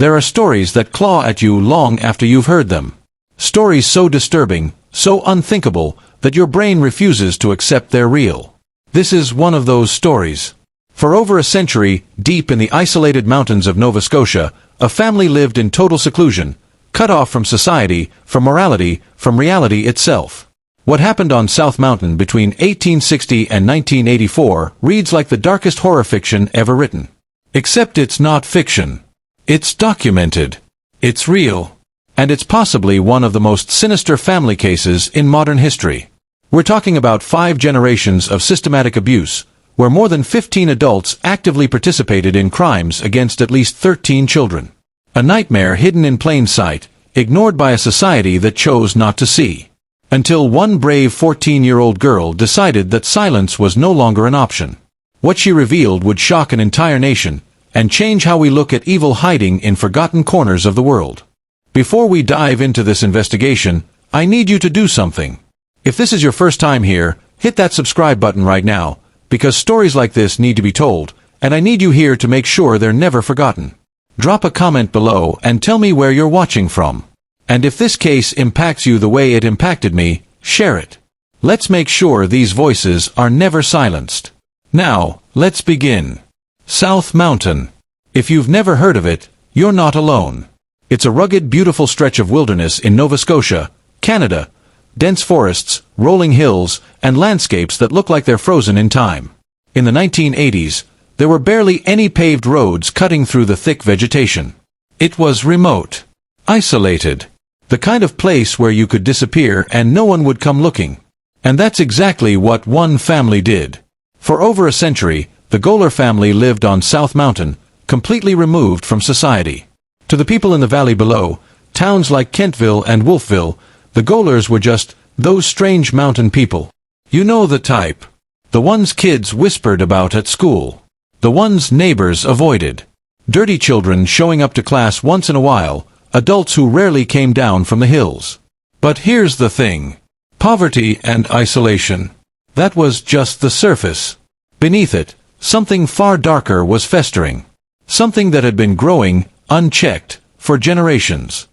There are stories that claw at you long after you've heard them. Stories so disturbing, so unthinkable, that your brain refuses to accept they're real. This is one of those stories. For over a century, deep in the isolated mountains of Nova Scotia, a family lived in total seclusion, cut off from society, from morality, from reality itself. What happened on South Mountain between 1860 and 1984 reads like the darkest horror fiction ever written. Except it's not fiction. It's documented. It's real. And it's possibly one of the most sinister family cases in modern history. We're talking about 5 generations of systematic abuse, where more than 15 adults actively participated in crimes against at least 13 children. A nightmare hidden in plain sight, ignored by a society that chose not to see. Until one brave 14-year-old girl decided that silence was no longer an option. What she revealed would shock an entire nation, and change how we look at evil hiding in forgotten corners of the world. Before we dive into this investigation, I need you to do something. If this is your first time here, hit that subscribe button right now, because stories like this need to be told, and I need you here to make sure they're never forgotten. Drop a comment below and tell me where you're watching from. And if this case impacts you the way it impacted me, share it. Let's make sure these voices are never silenced. Now, let's begin. South Mountain. If you've never heard of it, you're not alone. It's a rugged, beautiful stretch of wilderness in Nova Scotia, Canada. Dense forests, rolling hills, and landscapes that look like they're frozen in time. In the 1980s, there were barely any paved roads cutting through the thick vegetation. It was remote. Isolated. The kind of place where you could disappear and no one would come looking. And that's exactly what one family did. For over a century, the Goler family lived on South Mountain, completely removed from society. To the people in the valley below, towns like Kentville and Wolfville, the Golers were just those strange mountain people. You know the type. The ones kids whispered about at school. The ones neighbors avoided. Dirty children showing up to class once in a while, adults who rarely came down from the hills. But here's the thing. Poverty and isolation. That was just the surface. Beneath it, something far darker was festering. Something that had been growing, unchecked, for generations.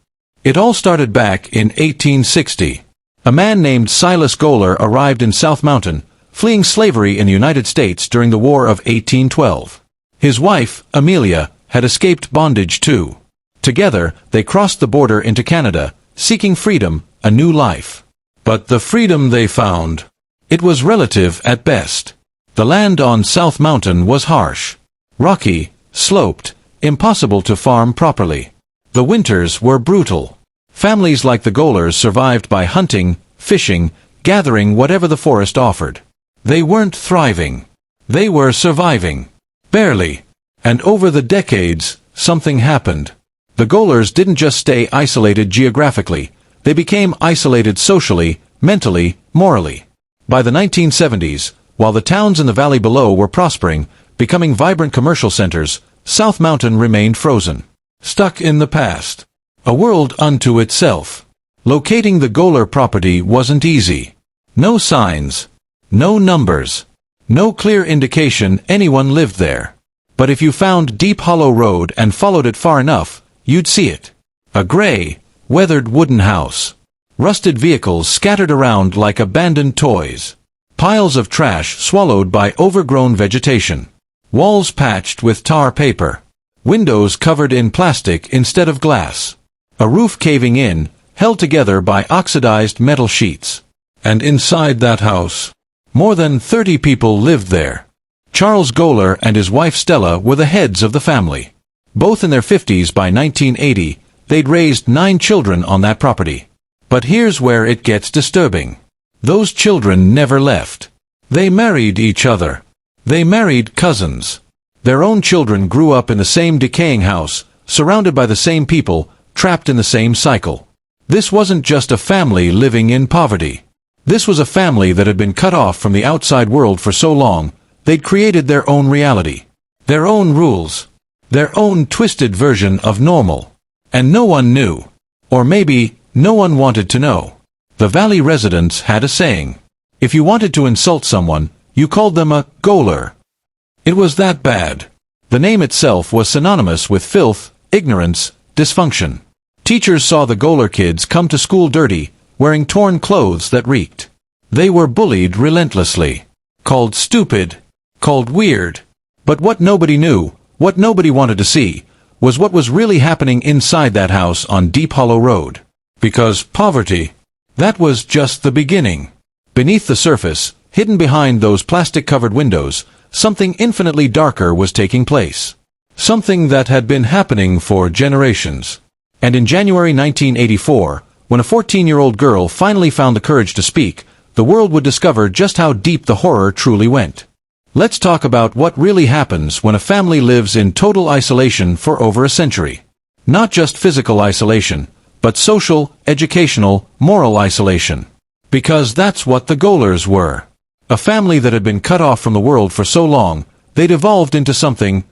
It all started back in 1860. A man named Silas Goler arrived in South Mountain, fleeing slavery in the United States during the War of 1812. His wife, Amelia, had escaped bondage too. Together, they crossed the border into Canada, seeking freedom, a new life. But the freedom they found, it was relative at best. The land on South Mountain was harsh. Rocky, sloped, impossible to farm properly. The winters were brutal. Families like the Golers survived by hunting, fishing, gathering whatever the forest offered. They weren't thriving. They were surviving. Barely. And over the decades, something happened. The Golers didn't just stay isolated geographically. They became isolated socially, mentally, morally. By the 1970s, while the towns in the valley below were prospering, becoming vibrant commercial centers, South Mountain remained frozen. Stuck in the past. A world unto itself. Locating the Goler property wasn't easy. No signs. No numbers. No clear indication anyone lived there. But if you found Deep Hollow Road and followed it far enough, you'd see it. A gray, weathered wooden house. Rusted vehicles scattered around like abandoned toys. Piles of trash swallowed by overgrown vegetation. Walls patched with tar paper. Windows covered in plastic instead of glass. A roof caving in, held together by oxidized metal sheets. And inside that house, more than 30 people lived there. Charles Goler and his wife Stella were the heads of the family. Both in their 50s by 1980, they'd raised 9 children on that property. But here's where it gets disturbing. Those children never left. They married each other. They married cousins. Their own children grew up in the same decaying house, surrounded by the same people, trapped in the same cycle. This wasn't just a family living in poverty. This was a family that had been cut off from the outside world for so long, they'd created their own reality. Their own rules. Their own twisted version of normal. And no one knew. Or maybe, no one wanted to know. The valley residents had a saying. If you wanted to insult someone, you called them a Goler. It was that bad. The name itself was synonymous with filth, ignorance, dysfunction. Teachers saw the Goler kids come to school dirty, wearing torn clothes that reeked. They were bullied relentlessly, called stupid, called weird. But what nobody knew, what nobody wanted to see, was what was really happening inside that house on Deep Hollow Road. Because poverty, that was just the beginning. Beneath the surface, hidden behind those plastic-covered windows, something infinitely darker was taking place. Something that had been happening for generations. And in January 1984, when a 14-year-old girl finally found the courage to speak, the world would discover just how deep the horror truly went. Let's talk about what really happens when a family lives in total isolation for over a century. Not just physical isolation, but social, educational, moral isolation. Because that's what the Golers were. A family that had been cut off from the world for so long, they'd evolved into something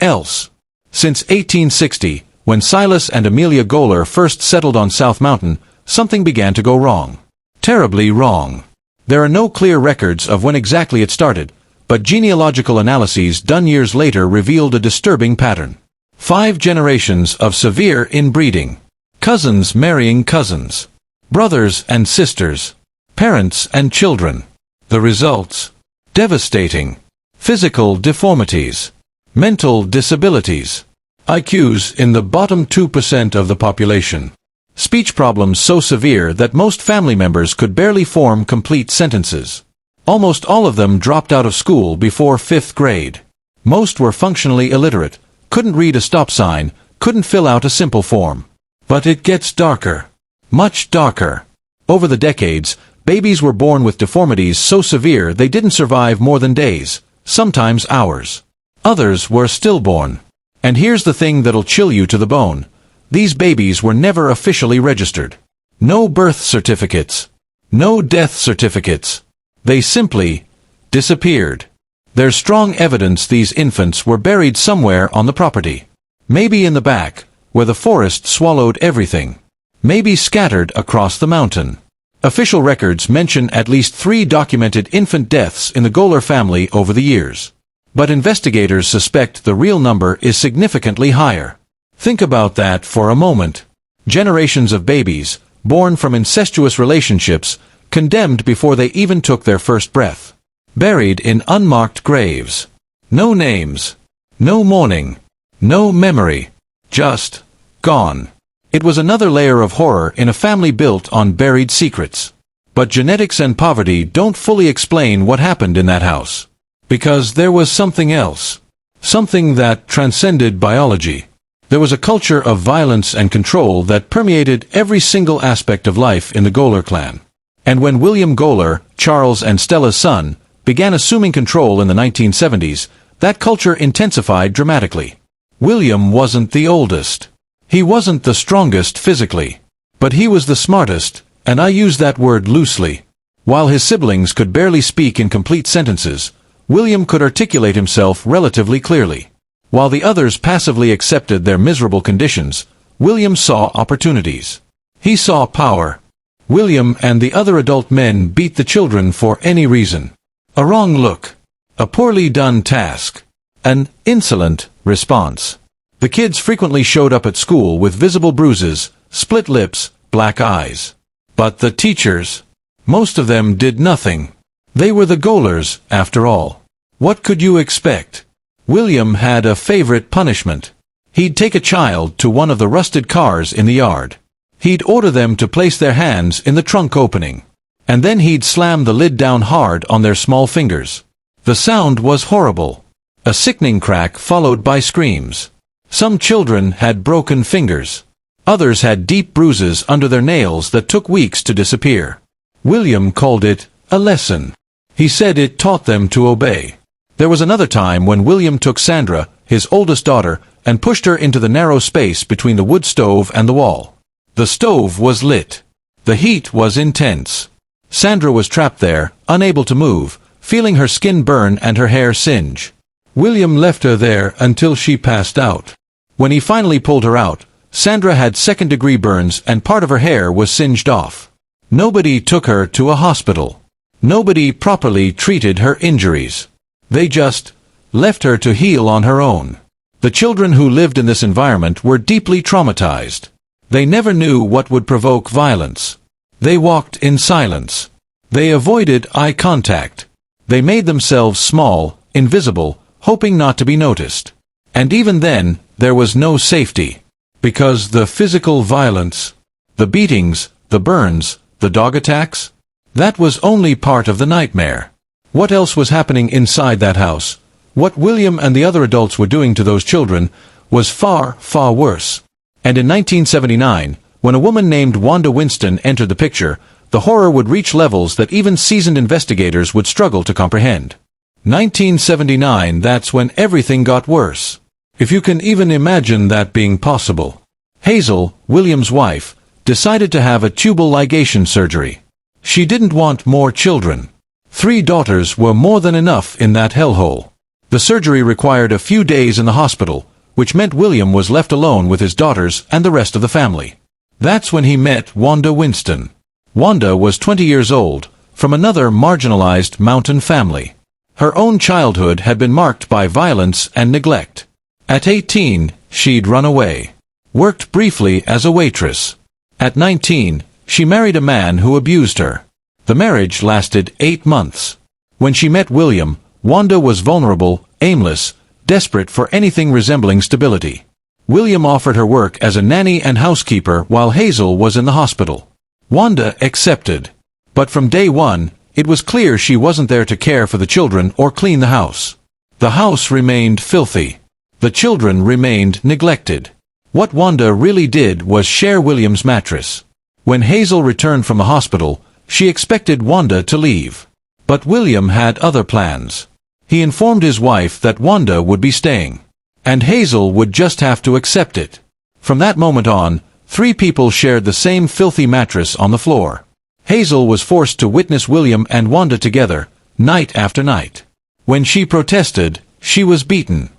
else. Since 1860, when Silas and Amelia Goler first settled on South Mountain, something began to go wrong. Terribly wrong. There are no clear records of when exactly it started, but genealogical analyses done years later revealed a disturbing pattern. 5 generations of severe inbreeding. Cousins marrying cousins. Brothers and sisters. Parents and children. The results? Devastating. Physical deformities. Mental disabilities. IQs in the bottom 2% of the population. Speech problems so severe that most family members could barely form complete sentences. Almost all of them dropped out of school before 5th grade. Most were functionally illiterate, couldn't read a stop sign, couldn't fill out a simple form. But it gets darker. Much darker. Over the decades, babies were born with deformities so severe they didn't survive more than days, sometimes hours. Others were stillborn. And here's the thing that'll chill you to the bone. These babies were never officially registered. No birth certificates. No death certificates. They simply disappeared. There's strong evidence these infants were buried somewhere on the property. Maybe in the back, where the forest swallowed everything. Maybe scattered across the mountain. Official records mention at least 3 documented infant deaths in the Goler family over the years. But investigators suspect the real number is significantly higher. Think about that for a moment. Generations of babies, born from incestuous relationships, condemned before they even took their first breath. Buried in unmarked graves. No names. No mourning. No memory. Just gone. It was another layer of horror in a family built on buried secrets. But genetics and poverty don't fully explain what happened in that house. Because there was something else. Something that transcended biology. There was a culture of violence and control that permeated every single aspect of life in the Goler clan. And when William Goler, Charles and Stella's son, began assuming control in the 1970s, that culture intensified dramatically. William wasn't the oldest. He wasn't the strongest physically. But he was the smartest, and I use that word loosely. While his siblings could barely speak in complete sentences, William could articulate himself relatively clearly. While the others passively accepted their miserable conditions, William saw opportunities. He saw power. William and the other adult men beat the children for any reason. A wrong look. A poorly done task. An insolent response. The kids frequently showed up at school with visible bruises, split lips, black eyes. But the teachers, most of them did nothing. They were the Golers, after all. What could you expect? William had a favorite punishment. He'd take a child to one of the rusted cars in the yard. He'd order them to place their hands in the trunk opening. And then he'd slam the lid down hard on their small fingers. The sound was horrible. A sickening crack followed by screams. Some children had broken fingers. Others had deep bruises under their nails that took weeks to disappear. William called it a lesson. He said it taught them to obey. There was another time when William took Sandra, his oldest daughter, and pushed her into the narrow space between the wood stove and the wall. The stove was lit. The heat was intense. Sandra was trapped there, unable to move, feeling her skin burn and her hair singe. William left her there until she passed out. When he finally pulled her out, Sandra had second-degree burns and part of her hair was singed off. Nobody took her to a hospital. Nobody properly treated her injuries. They just left her to heal on her own. The children who lived in this environment were deeply traumatized. They never knew what would provoke violence. They walked in silence. They avoided eye contact. They made themselves small, invisible, hoping not to be noticed. And even then, there was no safety. Because the physical violence, the beatings, the burns, the dog attacks, that was only part of the nightmare. What else was happening inside that house? What William and the other adults were doing to those children was far, far worse. And in 1979, when a woman named Wanda Winston entered the picture, the horror would reach levels that even seasoned investigators would struggle to comprehend. 1979, that's when everything got worse. If you can even imagine that being possible. Hazel, William's wife, decided to have a tubal ligation surgery. She didn't want more children. 3 daughters were more than enough in that hellhole. The surgery required a few days in the hospital, which meant William was left alone with his daughters and the rest of the family. That's when he met Wanda Winston. Wanda was 20 years old, from another marginalized mountain family. Her own childhood had been marked by violence and neglect. At 18, she'd run away. Worked briefly as a waitress. At 19, she married a man who abused her. The marriage lasted 8 months. When she met William, Wanda was vulnerable, aimless, desperate for anything resembling stability. William offered her work as a nanny and housekeeper while Hazel was in the hospital. Wanda accepted. But from day one, it was clear she wasn't there to care for the children or clean the house. The house remained filthy. The children remained neglected. What Wanda really did was share William's mattress. When Hazel returned from the hospital, she expected Wanda to leave. But William had other plans. He informed his wife that Wanda would be staying. And Hazel would just have to accept it. From that moment on, 3 people shared the same filthy mattress on the floor. Hazel was forced to witness William and Wanda together, night after night. When she protested, she was beaten.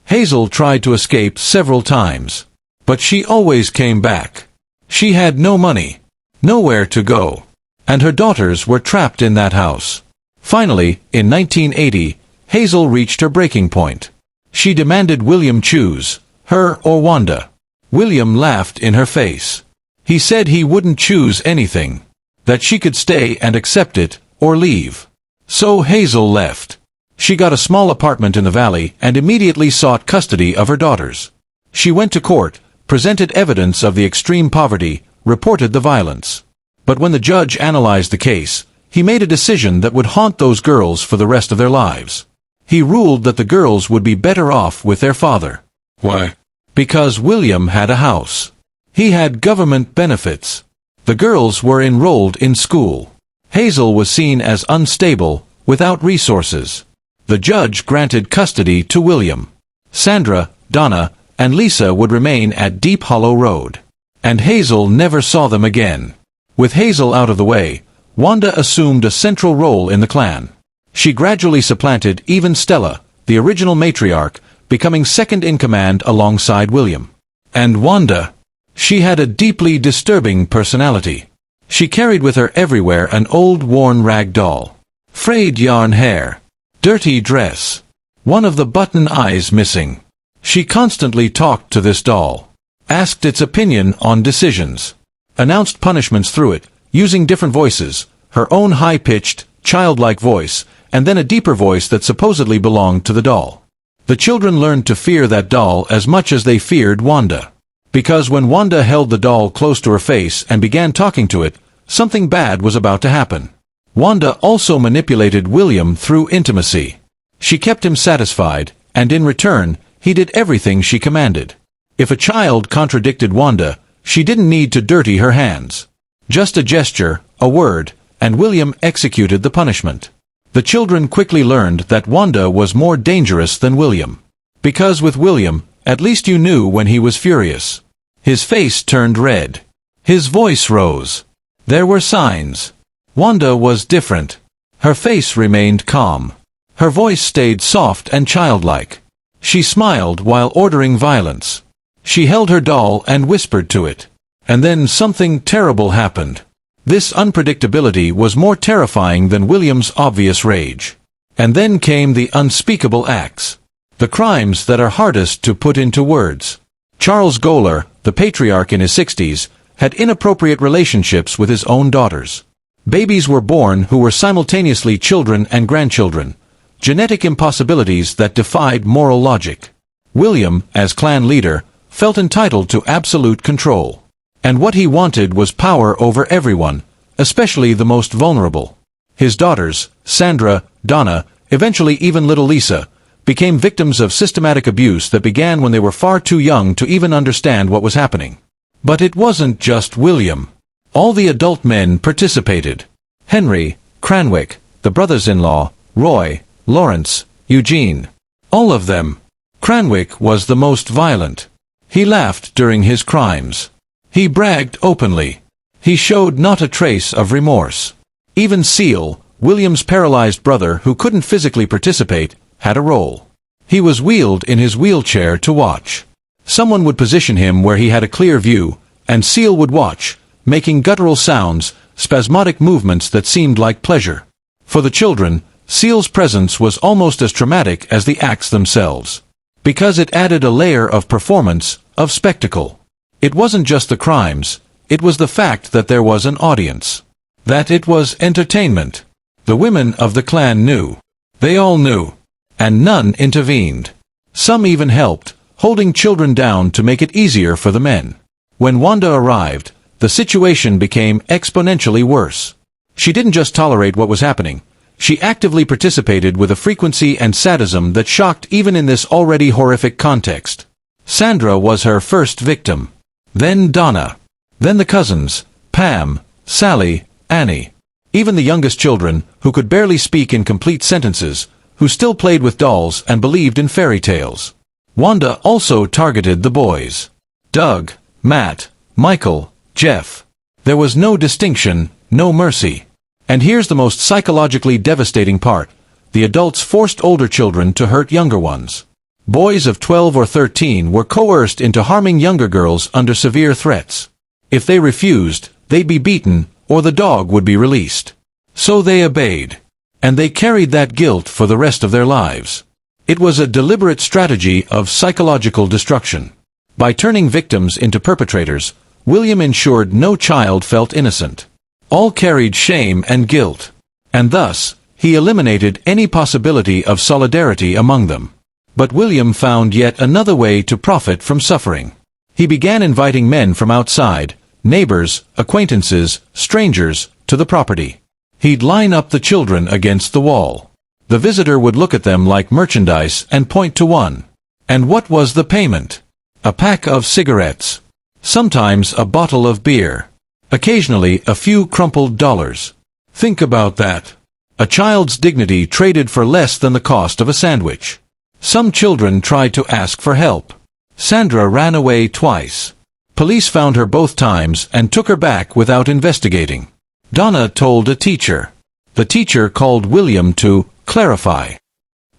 Hazel tried to escape several times. But she always came back. She had no money, nowhere to go. And her daughters were trapped in that house. Finally, in 1980, Hazel reached her breaking point. She demanded William choose, her or Wanda. William laughed in her face. He said he wouldn't choose anything. That she could stay and accept it, or leave. So Hazel left. She got a small apartment in the valley and immediately sought custody of her daughters. She went to court, presented evidence of the extreme poverty, reported the violence. But when the judge analyzed the case, he made a decision that would haunt those girls for the rest of their lives. He ruled that the girls would be better off with their father. Why? Because William had a house. He had government benefits. The girls were enrolled in school. Hazel was seen as unstable, without resources. The judge granted custody to William. Sandra, Donna, and Lisa would remain at Deep Hollow Road. And Hazel never saw them again. With Hazel out of the way, Wanda assumed a central role in the clan. She gradually supplanted even Stella, the original matriarch, becoming second in command alongside William. And Wanda, she had a deeply disturbing personality. She carried with her everywhere an old worn rag doll. Frayed yarn hair. Dirty dress. One of the button eyes missing. She constantly talked to this doll. Asked its opinion on decisions. Announced punishments through it, using different voices, her own high-pitched, childlike voice, and then a deeper voice that supposedly belonged to the doll. The children learned to fear that doll as much as they feared Wanda. Because when Wanda held the doll close to her face and began talking to it, something bad was about to happen. Wanda also manipulated William through intimacy. She kept him satisfied, and in return, he did everything she commanded. If a child contradicted Wanda, she didn't need to dirty her hands. Just a gesture, a word, and William executed the punishment. The children quickly learned that Wanda was more dangerous than William. Because with William, at least you knew when he was furious. His face turned red. His voice rose. There were signs. Wanda was different. Her face remained calm. Her voice stayed soft and childlike. She smiled while ordering violence. She held her doll and whispered to it. And then something terrible happened. This unpredictability was more terrifying than William's obvious rage. And then came the unspeakable acts. The crimes that are hardest to put into words. Charles Goler, the patriarch in his 60s, had inappropriate relationships with his own daughters. Babies were born who were simultaneously children and grandchildren. Genetic impossibilities that defied moral logic. William, as clan leader, felt entitled to absolute control. And what he wanted was power over everyone, especially the most vulnerable. His daughters, Sandra, Donna, eventually even little Lisa, became victims of systematic abuse that began when they were far too young to even understand what was happening. But it wasn't just William. All the adult men participated. Henry, Cranwick, the brothers-in-law, Roy, Lawrence, Eugene. All of them. Cranwick was the most violent. He laughed during his crimes. He bragged openly. He showed not a trace of remorse. Even Seal, William's paralyzed brother who couldn't physically participate, had a role. He was wheeled in his wheelchair to watch. Someone would position him where he had a clear view, and Seal would watch, making guttural sounds, spasmodic movements that seemed like pleasure. For the children, Seal's presence was almost as traumatic as the acts themselves. Because it added a layer of performance, of spectacle. It wasn't just the crimes, it was the fact that there was an audience. That it was entertainment. The women of the clan knew. They all knew. And none intervened. Some even helped, holding children down to make it easier for the men. When Wanda arrived, the situation became exponentially worse. She didn't just tolerate what was happening. She actively participated with a frequency and sadism that shocked even in this already horrific context. Sandra was her first victim. Then Donna. Then the cousins, Pam, Sally, Annie. Even the youngest children, who could barely speak in complete sentences, who still played with dolls and believed in fairy tales. Wanda also targeted the boys. Doug, Matt, Michael, Jeff. There was no distinction, no mercy. And here's the most psychologically devastating part. The adults forced older children to hurt younger ones. Boys of 12 or 13 were coerced into harming younger girls under severe threats. If they refused, they'd be beaten, or the dog would be released. So they obeyed. And they carried that guilt for the rest of their lives. It was a deliberate strategy of psychological destruction. By turning victims into perpetrators, William ensured no child felt innocent. All carried shame and guilt. And thus, he eliminated any possibility of solidarity among them. But William found yet another way to profit from suffering. He began inviting men from outside, neighbors, acquaintances, strangers, to the property. He'd line up the children against the wall. The visitor would look at them like merchandise and point to one. And what was the payment? A pack of cigarettes. Sometimes a bottle of beer. Occasionally a few crumpled dollars. Think about that. A child's dignity traded for less than the cost of a sandwich. Some children tried to ask for help. Sandra ran away twice. Police found her both times and took her back without investigating. Donna told a teacher. The teacher called William to clarify.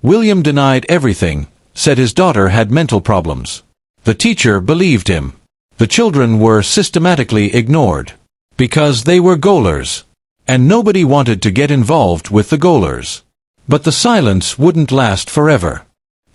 William denied everything, said his daughter had mental problems. The teacher believed him. The children were systematically ignored. Because they were Golers. And nobody wanted to get involved with the Golers. But the silence wouldn't last forever.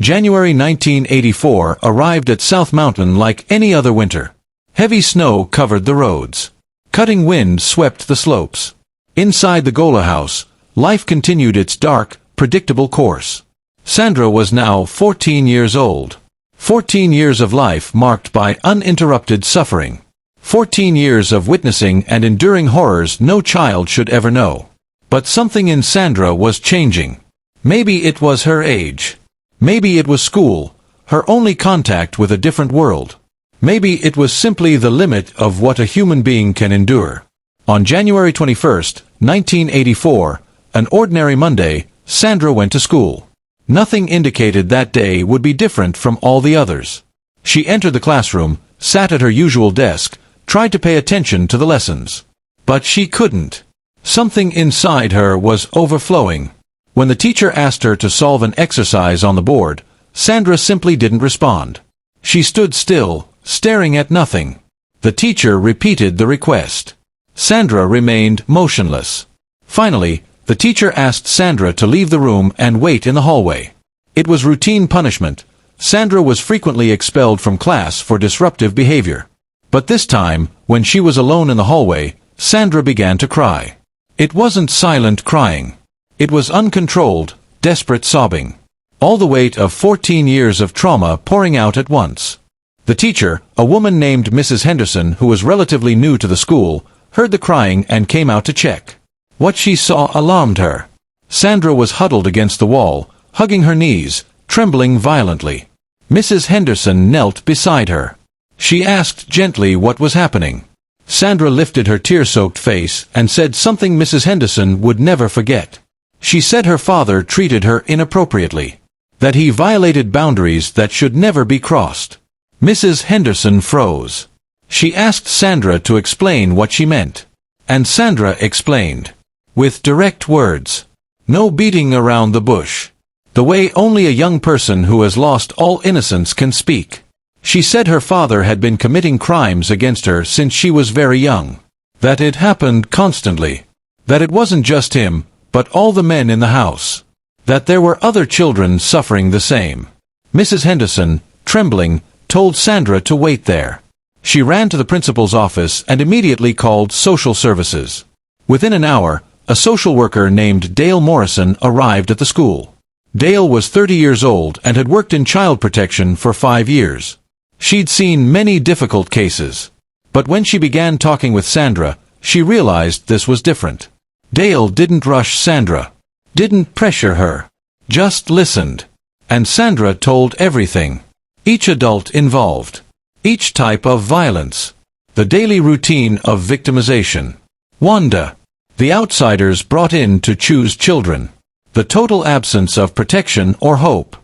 January 1984 arrived at South Mountain like any other winter. Heavy snow covered the roads. Cutting wind swept the slopes. Inside the Goler house, life continued its dark, predictable course. Sandra was now 14 years old. 14 years of life marked by uninterrupted suffering. 14 years of witnessing and enduring horrors no child should ever know. But something in Sandra was changing. Maybe it was her age. Maybe it was school, her only contact with a different world. Maybe it was simply the limit of what a human being can endure. On January 21, 1984, an ordinary Monday, Sandra went to school. Nothing indicated that day would be different from all the others. She entered the classroom, sat at her usual desk, tried to pay attention to the lessons. But she couldn't. Something inside her was overflowing. When the teacher asked her to solve an exercise on the board, Sandra simply didn't respond. She stood still, staring at nothing. The teacher repeated the request. Sandra remained motionless. Finally, the teacher asked Sandra to leave the room and wait in the hallway. It was routine punishment. Sandra was frequently expelled from class for disruptive behavior. But this time, when she was alone in the hallway, Sandra began to cry. It wasn't silent crying. It was uncontrolled, desperate sobbing. All the weight of 14 years of trauma pouring out at once. The teacher, a woman named Mrs. Henderson who was relatively new to the school, heard the crying and came out to check. What she saw alarmed her. Sandra was huddled against the wall, hugging her knees, trembling violently. Mrs. Henderson knelt beside her. She asked gently what was happening. Sandra lifted her tear-soaked face and said something Mrs. Henderson would never forget. She said her father treated her inappropriately. That he violated boundaries that should never be crossed. Mrs. Henderson froze. She asked Sandra to explain what she meant. And Sandra explained. With direct words. No beating around the bush. The way only a young person who has lost all innocence can speak. She said her father had been committing crimes against her since she was very young. That it happened constantly. That it wasn't just him, but all the men in the house. That there were other children suffering the same. Mrs. Henderson, trembling, told Sandra to wait there. She ran to the principal's office and immediately called social services. Within an hour, a social worker named Dale Morrison arrived at the school. Dale was 30 years old and had worked in child protection for 5 years. She'd seen many difficult cases. But when she began talking with Sandra, she realized this was different. Dale didn't rush Sandra. Didn't pressure her. Just listened. And Sandra told everything. Each adult involved. Each type of violence. The daily routine of victimization. Wanda. The outsiders brought in to choose children. The total absence of protection or hope.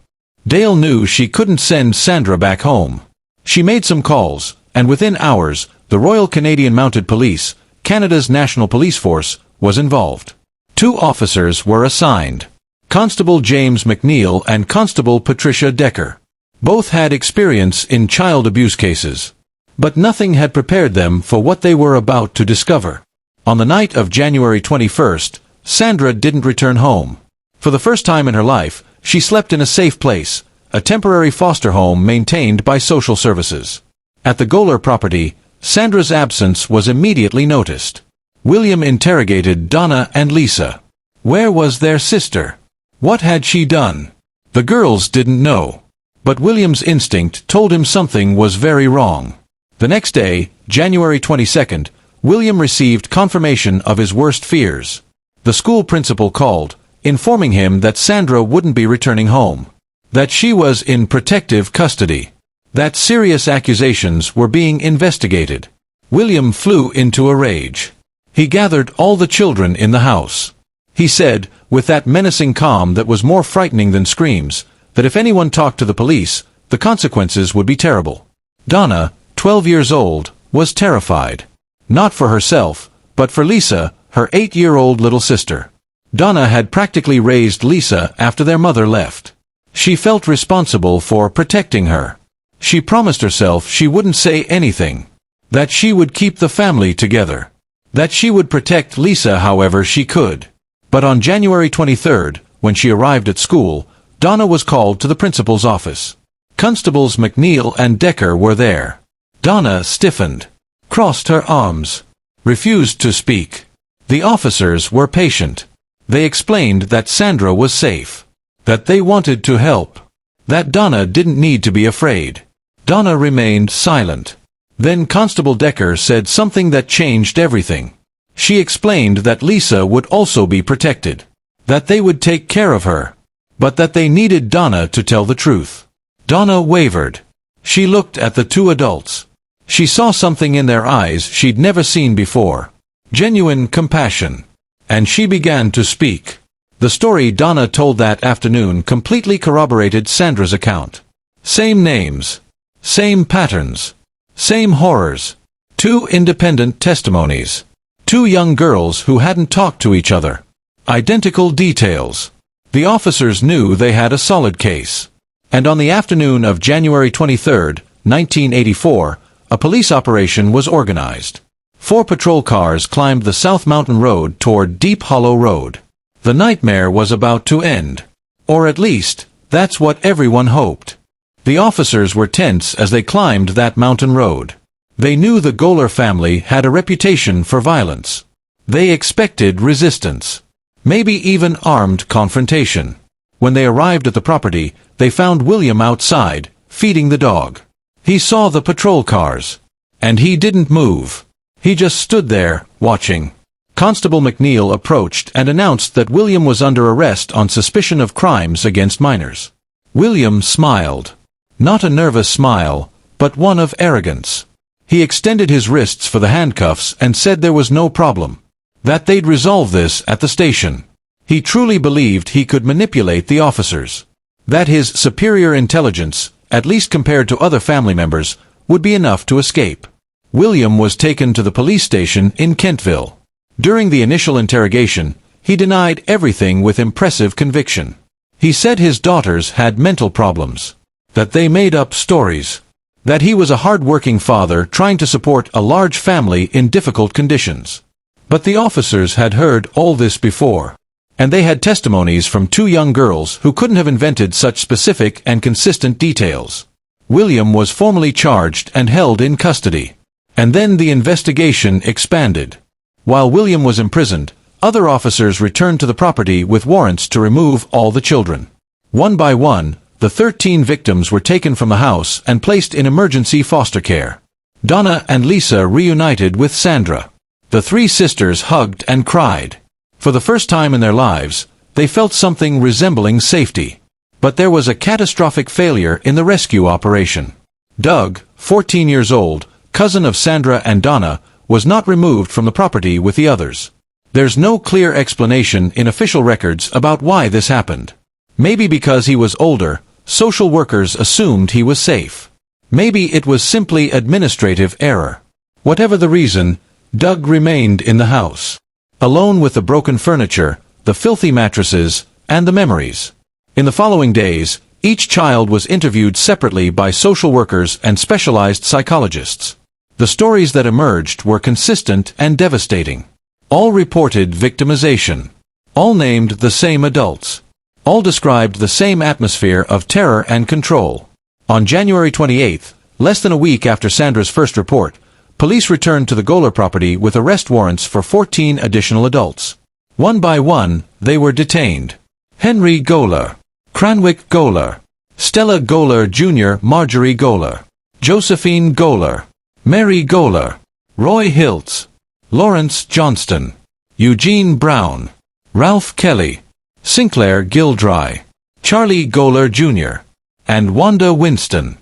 Dale knew she couldn't send Sandra back home. She made some calls, and within hours, the Royal Canadian Mounted Police, Canada's national police force, was involved. 2 officers were assigned. Constable James McNeil and Constable Patricia Decker. Both had experience in child abuse cases. But nothing had prepared them for what they were about to discover. On the night of January 21st, Sandra didn't return home. For the first time in her life, she slept in a safe place, a temporary foster home maintained by social services. At the Goler property, Sandra's absence was immediately noticed. William interrogated Donna and Lisa. Where was their sister? What had she done? The girls didn't know. But William's instinct told him something was very wrong. The next day, January 22nd, William received confirmation of his worst fears. The school principal called, informing him that Sandra wouldn't be returning home. That she was in protective custody. That serious accusations were being investigated. William flew into a rage. He gathered all the children in the house. He said, with that menacing calm that was more frightening than screams, that if anyone talked to the police, the consequences would be terrible. Donna, 12 years old, was terrified. Not for herself, but for Lisa, her 8-year-old little sister. Donna had practically raised Lisa after their mother left. She felt responsible for protecting her. She promised herself she wouldn't say anything. That she would keep the family together. That she would protect Lisa however she could. But on January 23rd, when she arrived at school, Donna was called to the principal's office. Constables McNeil and Decker were there. Donna stiffened. Crossed her arms. Refused to speak. The officers were patient. They explained that Sandra was safe. That they wanted to help. That Donna didn't need to be afraid. Donna remained silent. Then Constable Decker said something that changed everything. She explained that Lisa would also be protected. That they would take care of her. But that they needed Donna to tell the truth. Donna wavered. She looked at the 2 adults. She saw something in their eyes she'd never seen before. Genuine compassion. And she began to speak. The story Donna told that afternoon completely corroborated Sandra's account. Same names. Same patterns. Same horrors. 2 independent testimonies. 2 young girls who hadn't talked to each other. Identical details. The officers knew they had a solid case. And on the afternoon of January 23, 1984, a police operation was organized. 4 patrol cars climbed the South Mountain Road toward Deep Hollow Road. The nightmare was about to end. Or at least, That's what everyone hoped. The officers were tense as they climbed that mountain road. They knew the Goler family had a reputation for violence. They expected resistance. Maybe even armed confrontation. When they arrived at the property, they found William outside, feeding the dog. He saw the patrol cars. And he didn't move. He just stood there, watching. Constable McNeil approached and announced that William was under arrest on suspicion of crimes against minors. William smiled. Not a nervous smile, but one of arrogance. He extended his wrists for the handcuffs and said there was no problem. That they'd resolve this at the station. He truly believed he could manipulate the officers. That his superior intelligence, at least compared to other family members, would be enough to escape. William was taken to the police station in Kentville. During the initial interrogation, he denied everything with impressive conviction. He said his daughters had mental problems. That they made up stories. That he was a hard-working father trying to support a large family in difficult conditions. But the officers had heard all this before. And they had testimonies from 2 young girls who couldn't have invented such specific and consistent details. William was formally charged and held in custody. And then the investigation expanded. While William was imprisoned, other officers returned to the property with warrants to remove all the children. One by one, the 13 victims were taken from the house and placed in emergency foster care. Donna and Lisa reunited with Sandra. The 3 sisters hugged and cried. For the first time in their lives, they felt something resembling safety. But there was a catastrophic failure in the rescue operation. Doug, 14 years old, cousin of Sandra and Donna, was not removed from the property with the others. There's no clear explanation in official records about why this happened. Maybe because he was older, social workers assumed he was safe. Maybe it was simply administrative error. Whatever the reason, Doug remained in the house. Alone with the broken furniture, the filthy mattresses, and the memories. In the following days, each child was interviewed separately by social workers and specialized psychologists. The stories that emerged were consistent and devastating. All reported victimization. All named the same adults. All described the same atmosphere of terror and control. On January 28th, less than a week after Sandra's first report, police returned to the Goler property with arrest warrants for 14 additional adults. One by one, they were detained. Henry Goler, Cranwick Goler, Stella Goler Jr., Marjorie Goler, Josephine Goler, Mary Goler, Roy Hiltz, Lawrence Johnston, Eugene Brown, Ralph Kelly, Sinclair Gildry, Charlie Goler Jr., and Wanda Winston.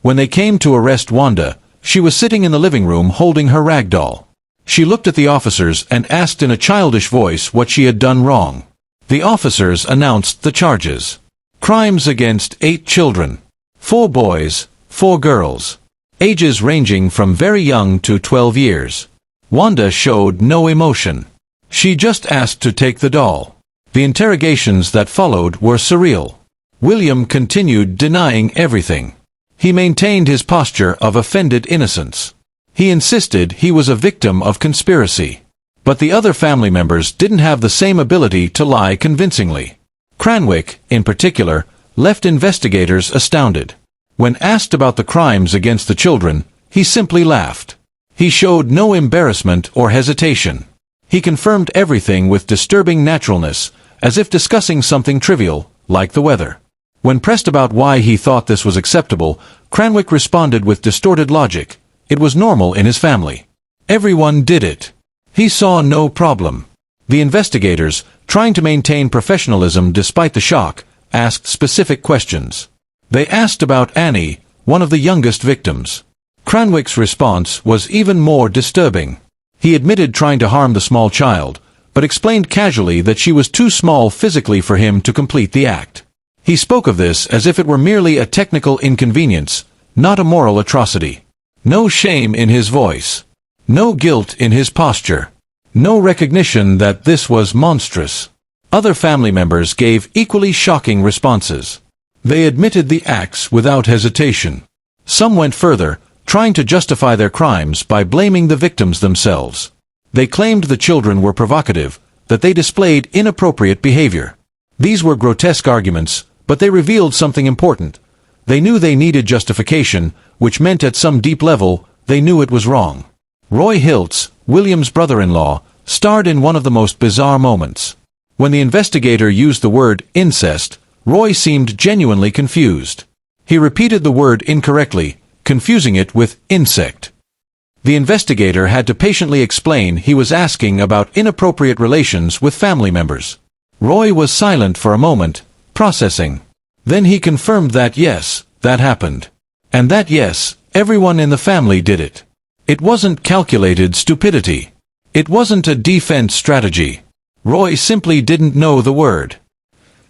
When they came to arrest Wanda, she was sitting in the living room holding her rag doll. She looked at the officers and asked in a childish voice what she had done wrong. The officers announced the charges. Crimes against 8 children. 4 boys, 4 girls. Ages ranging from very young to 12 years. Wanda showed no emotion. She just asked to take the doll. The interrogations that followed were surreal. William continued denying everything. He maintained his posture of offended innocence. He insisted he was a victim of conspiracy. But the other family members didn't have the same ability to lie convincingly. Cranwick, in particular, left investigators astounded. When asked about the crimes against the children, he simply laughed. He showed no embarrassment or hesitation. He confirmed everything with disturbing naturalness, as if discussing something trivial, like the weather. When pressed about why he thought this was acceptable, Cranwick responded with distorted logic. It was normal in his family. Everyone did it. He saw no problem. The investigators, trying to maintain professionalism despite the shock, asked specific questions. They asked about Annie, one of the youngest victims. Cranwick's response was even more disturbing. He admitted trying to harm the small child, but explained casually that she was too small physically for him to complete the act. He spoke of this as if it were merely a technical inconvenience, not a moral atrocity. No shame in his voice. No guilt in his posture. No recognition that this was monstrous. Other family members gave equally shocking responses. They admitted the acts without hesitation. Some went further, trying to justify their crimes by blaming the victims themselves. They claimed the children were provocative, that they displayed inappropriate behavior. These were grotesque arguments, But they revealed something important. They knew they needed justification, which meant at some deep level, they knew it was wrong. Roy Hiltz, William's brother-in-law, starred in one of the most bizarre moments. When the investigator used the word incest, Roy seemed genuinely confused. He repeated the word incorrectly, confusing it with insect. The investigator had to patiently explain he was asking about inappropriate relations with family members. Roy was silent for a moment, processing. Then he confirmed that yes, that happened. And that yes, everyone in the family did it. It wasn't calculated stupidity. It wasn't a defense strategy. Roy simply didn't know the word.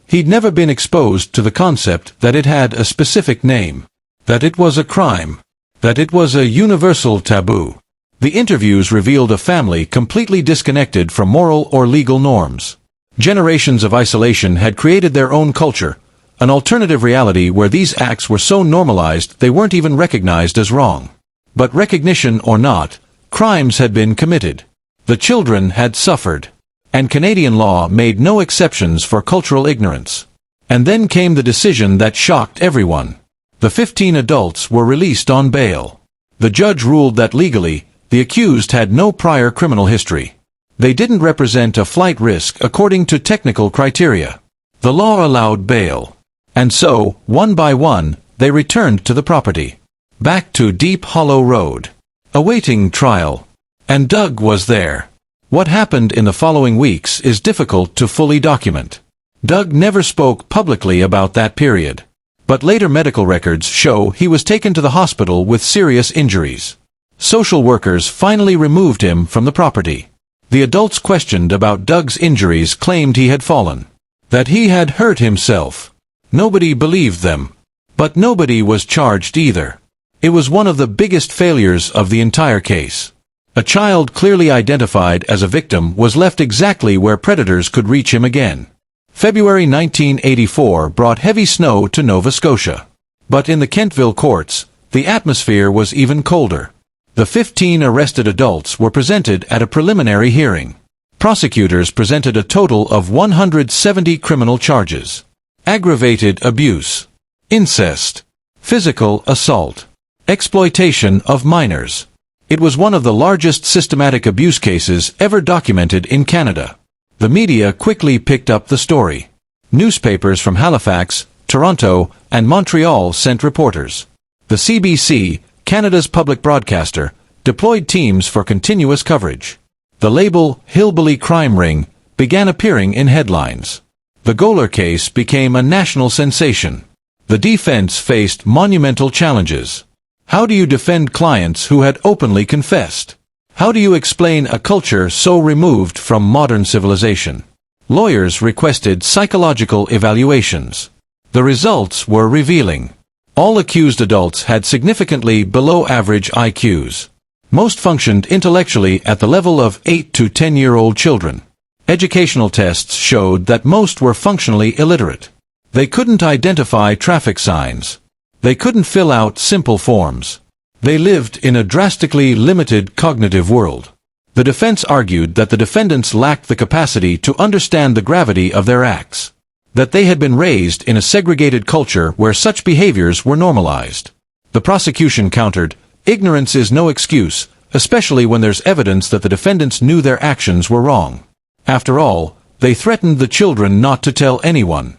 He'd never been exposed to the concept that it had a specific name, that it was a crime, that it was a universal taboo. The interviews revealed a family completely disconnected from moral or legal norms. Generations of isolation had created their own culture, an alternative reality where these acts were so normalized they weren't even recognized as wrong. But recognition or not, crimes had been committed. The children had suffered. And Canadian law made no exceptions for cultural ignorance. And then came the decision that shocked everyone. The 15 adults were released on bail. The judge ruled that legally, the accused had no prior criminal history. They didn't represent a flight risk according to technical criteria. The law allowed bail. And so, one by one, they returned to the property. Back to Deep Hollow Road. Awaiting trial. And Doug was there. What happened in the following weeks is difficult to fully document. Doug never spoke publicly about that period. But later medical records show he was taken to the hospital with serious injuries. Social workers finally removed him from the property. The adults questioned about Doug's injuries claimed he had fallen. That he had hurt himself. Nobody believed them. But nobody was charged either. It was one of the biggest failures of the entire case. A child clearly identified as a victim was left exactly where predators could reach him again. February 1984 brought heavy snow to Nova Scotia. But in the Kentville courts, the atmosphere was even colder. The 15 arrested adults were presented at a preliminary hearing. Prosecutors presented a total of 170 criminal charges. Aggravated abuse, incest, physical assault, exploitation of minors. It was one of the largest systematic abuse cases ever documented in Canada. The media quickly picked up the story. Newspapers from Halifax, Toronto, and Montreal sent reporters. The CBC, Canada's public broadcaster, deployed teams for continuous coverage. The label, Hillbilly Crime Ring, began appearing in headlines. The Goler case became a national sensation. The defense faced monumental challenges. How do you defend clients who had openly confessed? How do you explain a culture so removed from modern civilization? Lawyers requested psychological evaluations. The results were revealing. All accused adults had significantly below-average IQs. Most functioned intellectually at the level of 8 to 10-year-old children. Educational tests showed that most were functionally illiterate. They couldn't identify traffic signs. They couldn't fill out simple forms. They lived in a drastically limited cognitive world. The defense argued that the defendants lacked the capacity to understand the gravity of their acts. That they had been raised in a segregated culture where such behaviors were normalized. The prosecution countered, ignorance is no excuse, especially when there's evidence that the defendants knew their actions were wrong. After all, they threatened the children not to tell anyone.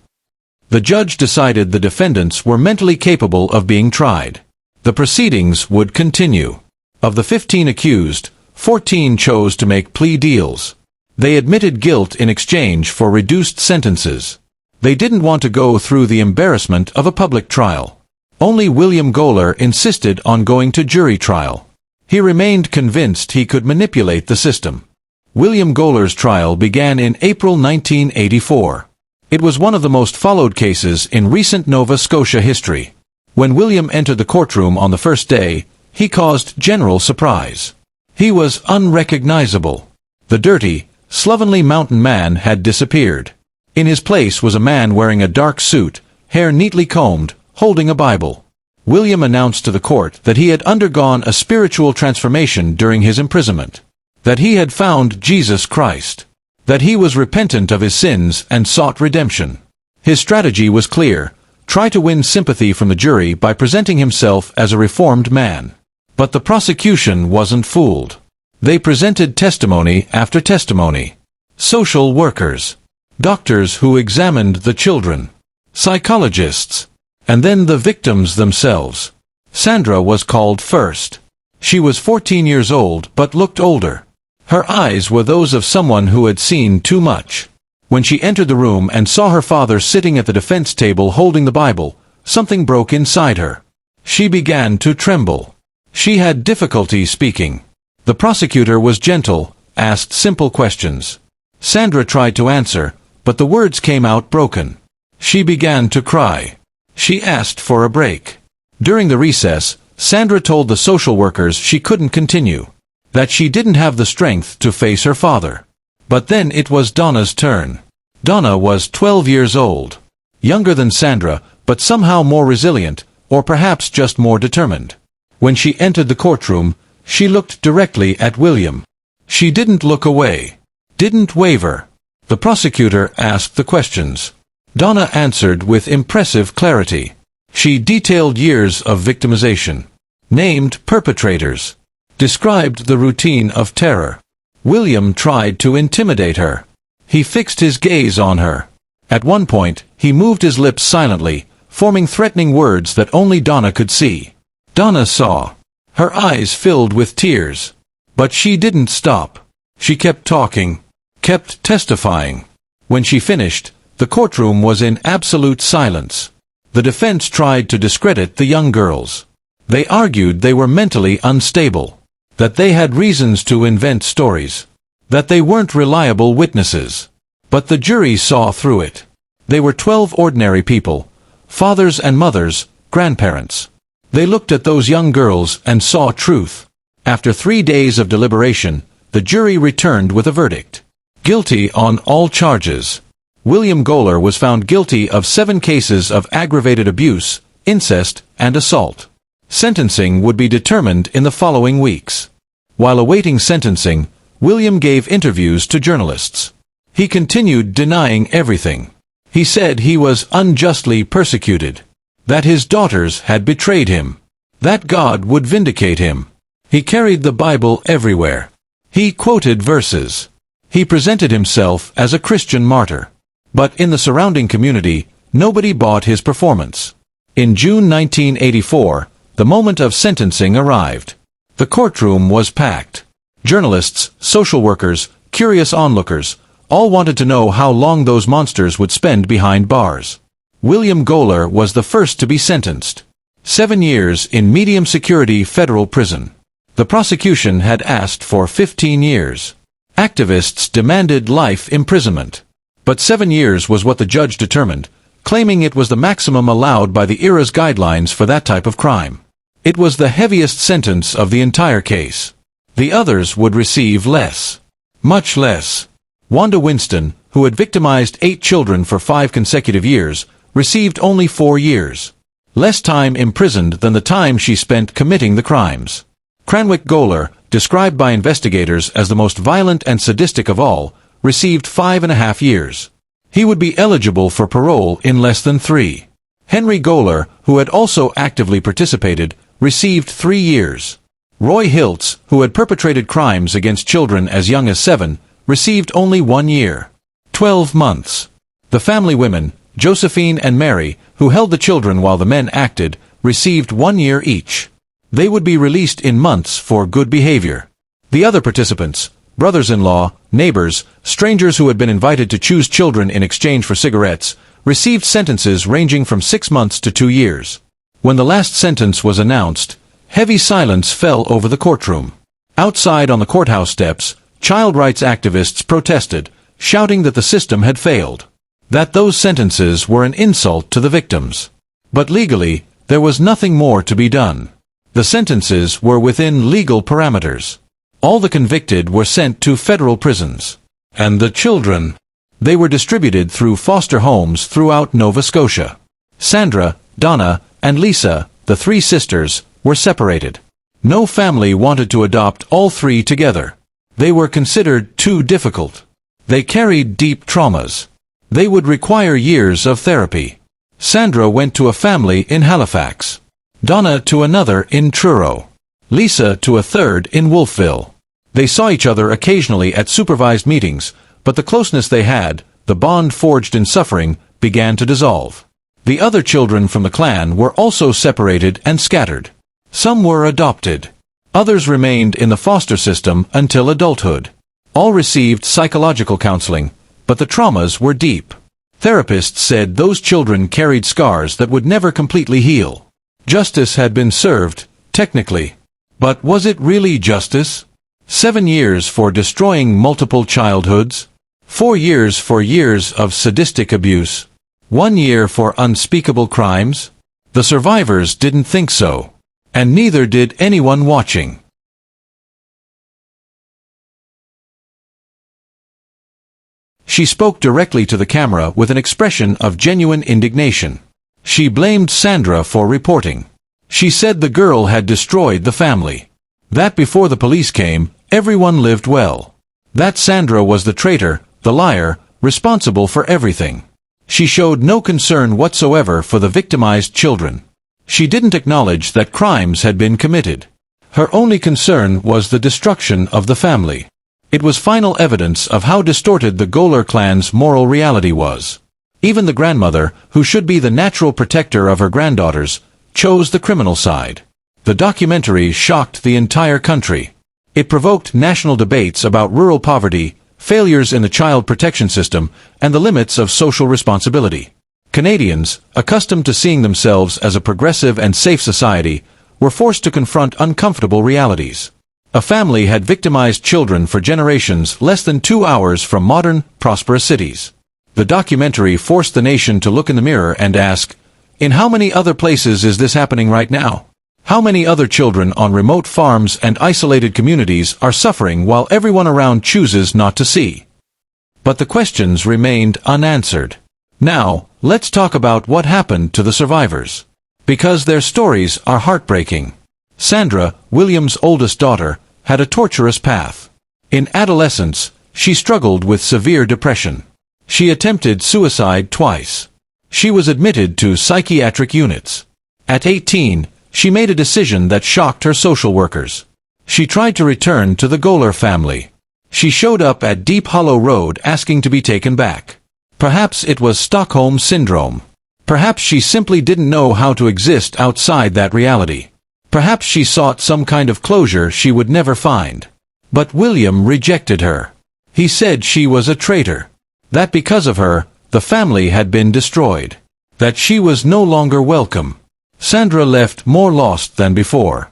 The judge decided the defendants were mentally capable of being tried. The proceedings would continue. Of the 15 accused, 14 chose to make plea deals. They admitted guilt in exchange for reduced sentences. They didn't want to go through the embarrassment of a public trial. Only William Goler insisted on going to jury trial. He remained convinced he could manipulate the system. William Goler's trial began in April 1984. It was one of the most followed cases in recent Nova Scotia history. When William entered the courtroom on the first day, he caused general surprise. He was unrecognizable. The dirty, slovenly mountain man had disappeared. In his place was a man wearing a dark suit, hair neatly combed, holding a Bible. William announced to the court that he had undergone a spiritual transformation during his imprisonment. That he had found Jesus Christ. That he was repentant of his sins and sought redemption. His strategy was clear: try to win sympathy from the jury by presenting himself as a reformed man. But the prosecution wasn't fooled. They presented testimony after testimony. Social workers, doctors who examined the children, psychologists, and then the victims themselves. Sandra was called first. She was 14 years old but looked older. Her eyes were those of someone who had seen too much. When she entered the room and saw her father sitting at the defense table holding the Bible, something broke inside her. She began to tremble. She had difficulty speaking. The prosecutor was gentle, asked simple questions. Sandra tried to answer, but the words came out broken. She began to cry. She asked for a break. During the recess, Sandra told the social workers she couldn't continue, that she didn't have the strength to face her father. But then it was Donna's turn. Donna was 12 years old, younger than Sandra, but somehow more resilient, or perhaps just more determined. When she entered the courtroom, she looked directly at William. She didn't look away, didn't waver. The prosecutor asked the questions. Donna answered with impressive clarity. She detailed years of victimization, named perpetrators, described the routine of terror. William tried to intimidate her. He fixed his gaze on her. At one point, he moved his lips silently, forming threatening words that only Donna could see. Donna saw. Her eyes filled with tears. But she didn't stop. She kept talking, kept testifying. When she finished, the courtroom was in absolute silence. The defense tried to discredit the young girls. They argued they were mentally unstable, that they had reasons to invent stories, that they weren't reliable witnesses. But the jury saw through it. They were 12 ordinary people, fathers and mothers, grandparents. They looked at those young girls and saw truth. After 3 days of deliberation, the jury returned with a verdict. Guilty on all charges. William Goler was found guilty of 7 cases of aggravated abuse, incest, and assault. Sentencing would be determined in the following weeks. While awaiting sentencing, William gave interviews to journalists. He continued denying everything. He said he was unjustly persecuted, that his daughters had betrayed him, that God would vindicate him. He carried the Bible everywhere. He quoted verses. He presented himself as a Christian martyr. But in the surrounding community, nobody bought his performance. In June 1984, the moment of sentencing arrived. The courtroom was packed. Journalists, social workers, curious onlookers, all wanted to know how long those monsters would spend behind bars. William Goler was the first to be sentenced. 7 years in medium-security federal prison. The prosecution had asked for 15 years. Activists demanded life imprisonment. But 7 years was what the judge determined, claiming it was the maximum allowed by the era's guidelines for that type of crime. It was the heaviest sentence of the entire case. The others would receive less. Much less. Wanda Winston, who had victimized 8 children for 5 consecutive years, received only 4 years. Less time imprisoned than the time she spent committing the crimes. Cranwick Goler, described by investigators as the most violent and sadistic of all, received 5.5 years. He would be eligible for parole in less than 3. Henry Goler, who had also actively participated, received 3 years. Roy Hiltz, who had perpetrated crimes against children as young as 7, received only 1 year. 12 months. The family women, Josephine and Mary, who held the children while the men acted, received 1 year each. They would be released in months for good behavior. The other participants, brothers-in-law, neighbors, strangers who had been invited to choose children in exchange for cigarettes, received sentences ranging from 6 months to 2 years. When the last sentence was announced, heavy silence fell over the courtroom. Outside on the courthouse steps, child rights activists protested, shouting that the system had failed, that those sentences were an insult to the victims. But legally, there was nothing more to be done. The sentences were within legal parameters. All the convicted were sent to federal prisons. And the children, they were distributed through foster homes throughout Nova Scotia. Sandra, Donna, and Lisa, the 3 sisters, were separated. No family wanted to adopt all 3 together. They were considered too difficult. They carried deep traumas. They would require years of therapy. Sandra went to a family in Halifax, Donna to another in Truro, Lisa to a third in Wolfville. They saw each other occasionally at supervised meetings, but the closeness they had, the bond forged in suffering, began to dissolve. The other children from the clan were also separated and scattered. Some were adopted. Others remained in the foster system until adulthood. All received psychological counseling, but the traumas were deep. Therapists said those children carried scars that would never completely heal. Justice had been served, technically. But was it really justice? 7 years for destroying multiple childhoods? 4 years for years of sadistic abuse? 1 year for unspeakable crimes? The survivors didn't think so. And neither did anyone watching. She spoke directly to the camera with an expression of genuine indignation. She blamed Sandra for reporting. She said the girl had destroyed the family. That before the police came, everyone lived well. That Sandra was the traitor, the liar, responsible for everything. She showed no concern whatsoever for the victimized children. She didn't acknowledge that crimes had been committed. Her only concern was the destruction of the family. It was final evidence of how distorted the Goler clan's moral reality was. Even the grandmother, who should be the natural protector of her granddaughters, chose the criminal side. The documentary shocked the entire country. It provoked national debates about rural poverty, failures in the child protection system, and the limits of social responsibility. Canadians, accustomed to seeing themselves as a progressive and safe society, were forced to confront uncomfortable realities. A family had victimized children for generations less than 2 hours from modern, prosperous cities. The documentary forced the nation to look in the mirror and ask, in how many other places is this happening right now? How many other children on remote farms and isolated communities are suffering while everyone around chooses not to see? But the questions remained unanswered. Now, let's talk about what happened to the survivors. Because their stories are heartbreaking. Sandra, William's oldest daughter, had a torturous path. In adolescence, she struggled with severe depression. She attempted suicide twice. She was admitted to psychiatric units. At 18, she made a decision that shocked her social workers. She tried to return to the Goler family. She showed up at Deep Hollow Road asking to be taken back. Perhaps it was Stockholm Syndrome. Perhaps she simply didn't know how to exist outside that reality. Perhaps she sought some kind of closure she would never find. But William rejected her. He said she was a traitor. That because of her, the family had been destroyed. That she was no longer welcome. Sandra left more lost than before.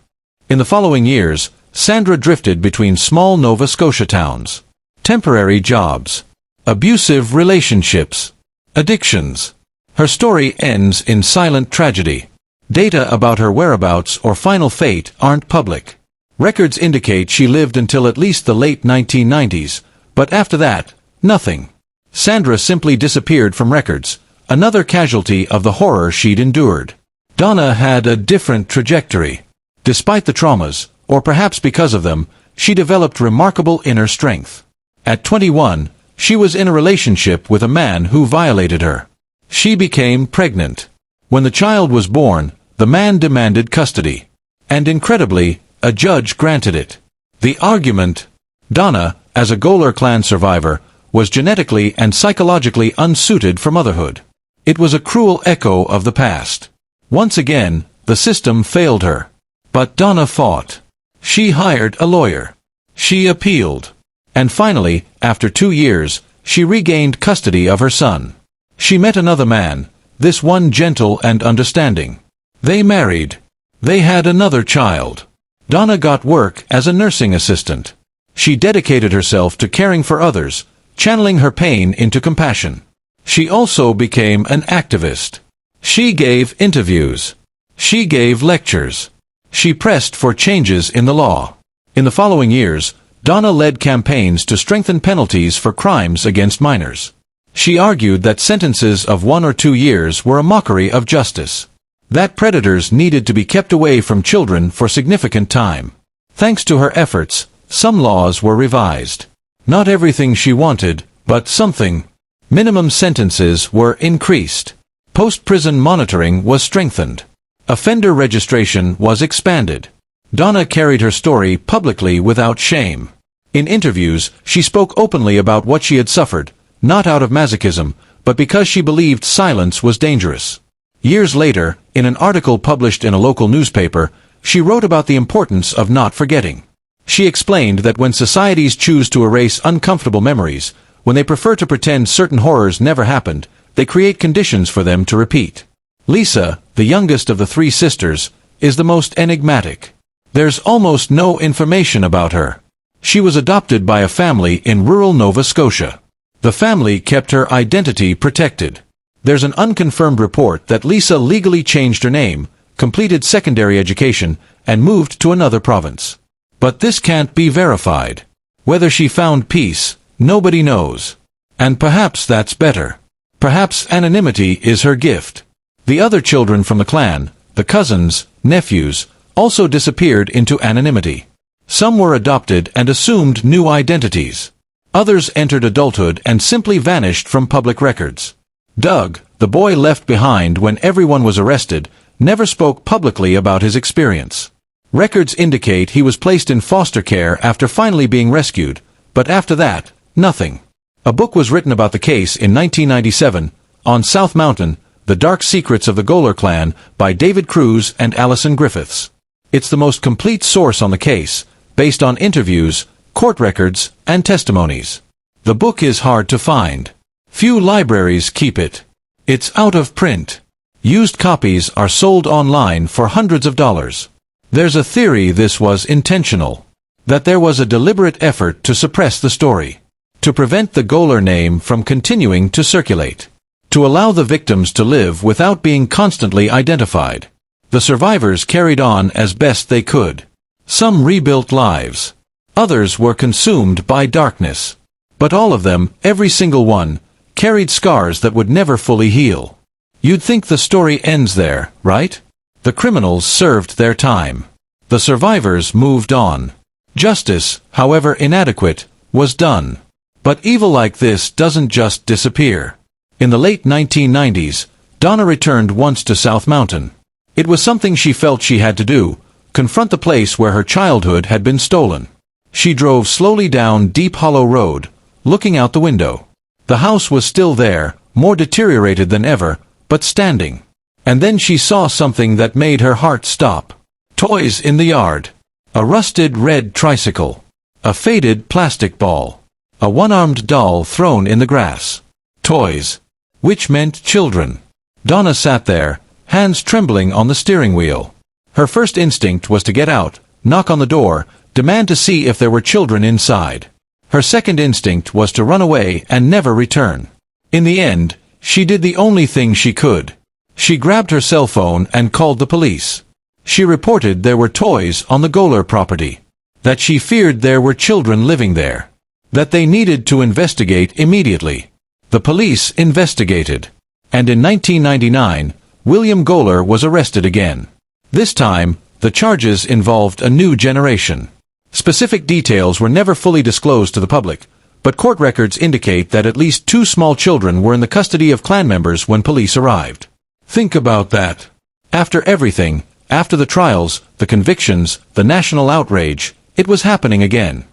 In the following years, Sandra drifted between small Nova Scotia towns. Temporary jobs. Abusive relationships. Addictions. Her story ends in silent tragedy. Data about her whereabouts or final fate aren't public. Records indicate she lived until at least the late 1990s, but after that, nothing. Sandra simply disappeared from records, another casualty of the horror she'd endured. Donna had a different trajectory. Despite the traumas, or perhaps because of them, she developed remarkable inner strength. At 21, she was in a relationship with a man who violated her. She became pregnant. When the child was born, the man demanded custody. And incredibly, a judge granted it. The argument: Donna, as a Goler clan survivor, was genetically and psychologically unsuited for motherhood. It was a cruel echo of the past. Once again, the system failed her. But Donna fought. She hired a lawyer. She appealed. And finally, after 2 years, she regained custody of her son. She met another man, this one gentle and understanding. They married. They had another child. Donna got work as a nursing assistant. She dedicated herself to caring for others, channeling her pain into compassion. She also became an activist. She gave interviews. She gave lectures. She pressed for changes in the law. In the following years, Donna led campaigns to strengthen penalties for crimes against minors. She argued that sentences of 1 or 2 years were a mockery of justice. That predators needed to be kept away from children for significant time. Thanks to her efforts, some laws were revised. Not everything she wanted, but something. Minimum sentences were increased. Post-prison monitoring was strengthened. Offender registration was expanded. Donna carried her story publicly without shame. In interviews, she spoke openly about what she had suffered, not out of masochism, but because she believed silence was dangerous. Years later, in an article published in a local newspaper, she wrote about the importance of not forgetting. She explained that when societies choose to erase uncomfortable memories, when they prefer to pretend certain horrors never happened, they create conditions for them to repeat. Lisa, the youngest of the three sisters, is the most enigmatic. There's almost no information about her. She was adopted by a family in rural Nova Scotia. The family kept her identity protected. There's an unconfirmed report that Lisa legally changed her name, completed secondary education, and moved to another province. But this can't be verified. Whether she found peace, nobody knows. And perhaps that's better. Perhaps anonymity is her gift. The other children from the clan, the cousins, nephews, also disappeared into anonymity. Some were adopted and assumed new identities. Others entered adulthood and simply vanished from public records. Doug, the boy left behind when everyone was arrested, never spoke publicly about his experience. Records indicate he was placed in foster care after finally being rescued, but after that, nothing. A book was written about the case in 1997, On South Mountain, The Dark Secrets of the Goler Clan, by David Cruz and Alison Griffiths. It's the most complete source on the case, based on interviews, court records, and testimonies. The book is hard to find. Few libraries keep it. It's out of print. Used copies are sold online for hundreds of dollars. There's a theory this was intentional. That there was a deliberate effort to suppress the story. To prevent the Goler name from continuing to circulate. To allow the victims to live without being constantly identified. The survivors carried on as best they could. Some rebuilt lives. Others were consumed by darkness. But all of them, every single one, carried scars that would never fully heal. You'd think the story ends there, right? The criminals served their time. The survivors moved on. Justice, however inadequate, was done. But evil like this doesn't just disappear. In the late 1990s, Donna returned once to South Mountain. It was something she felt she had to do, confront the place where her childhood had been stolen. She drove slowly down Deep Hollow Road, looking out the window. The house was still there, more deteriorated than ever, but standing. And then she saw something that made her heart stop. Toys in the yard. A rusted red tricycle. A faded plastic ball. A one-armed doll thrown in the grass. Toys. Which meant children. Donna sat there, hands trembling on the steering wheel. Her first instinct was to get out, knock on the door, demand to see if there were children inside. Her second instinct was to run away and never return. In the end, she did the only thing she could. She grabbed her cell phone and called the police. She reported there were toys on the Goler property. That she feared there were children living there. That they needed to investigate immediately. The police investigated. And in 1999, William Goler was arrested again. This time, the charges involved a new generation. Specific details were never fully disclosed to the public, but court records indicate that at least 2 small children were in the custody of clan members when police arrived. Think about that. After everything, after the trials, the convictions, the national outrage, it was happening again.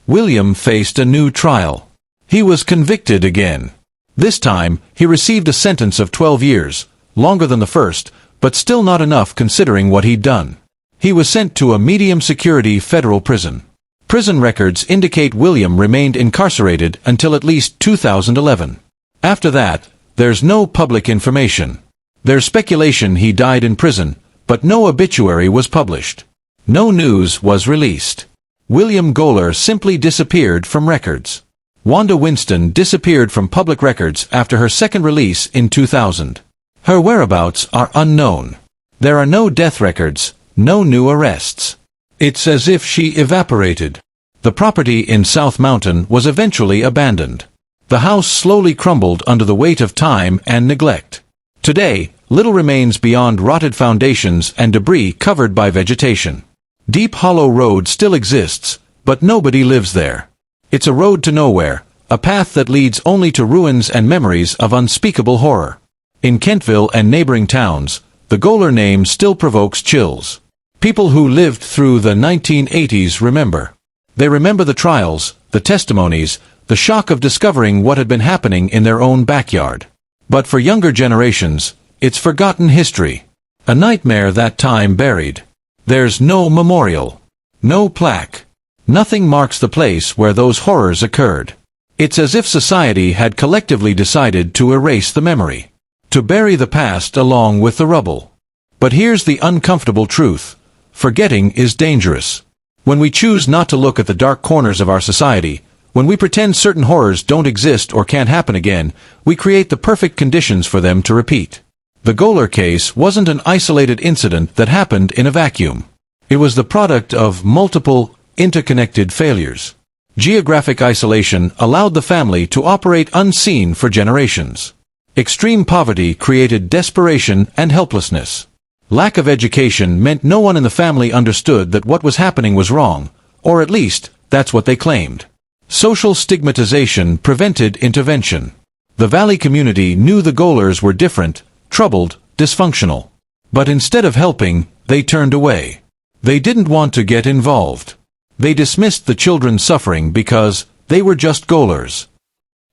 William faced a new trial. He was convicted again. This time, he received a sentence of 12 years, longer than the first, but still not enough considering what he'd done. He was sent to a medium-security federal prison. Prison records indicate William remained incarcerated until at least 2011. After that, there's no public information. There's speculation he died in prison, but no obituary was published. No news was released. William Goler simply disappeared from records. Wanda Winston disappeared from public records after her second release in 2000. Her whereabouts are unknown. There are no death records, no new arrests. It's as if she evaporated. The property in South Mountain was eventually abandoned. The house slowly crumbled under the weight of time and neglect. Today, little remains beyond rotted foundations and debris covered by vegetation. Deep Hollow Road still exists, but nobody lives there. It's a road to nowhere, a path that leads only to ruins and memories of unspeakable horror. In Kentville and neighboring towns, the Goler name still provokes chills. People who lived through the 1980s remember. They remember the trials, the testimonies, the shock of discovering what had been happening in their own backyard. But for younger generations, it's forgotten history. A nightmare that time buried. There's no memorial. No plaque. Nothing marks the place where those horrors occurred. It's as if society had collectively decided to erase the memory. To bury the past along with the rubble. But here's the uncomfortable truth. Forgetting is dangerous. When we choose not to look at the dark corners of our society, when we pretend certain horrors don't exist or can't happen again, we create the perfect conditions for them to repeat. The Goler case wasn't an isolated incident that happened in a vacuum. It was the product of multiple, interconnected failures. Geographic isolation allowed the family to operate unseen for generations. Extreme poverty created desperation and helplessness. Lack of education meant no one in the family understood that what was happening was wrong, or at least, that's what they claimed. Social stigmatization prevented intervention. The Valley community knew the Golers were different, troubled, dysfunctional. But instead of helping, they turned away. They didn't want to get involved. They dismissed the children's suffering because they were just Golers.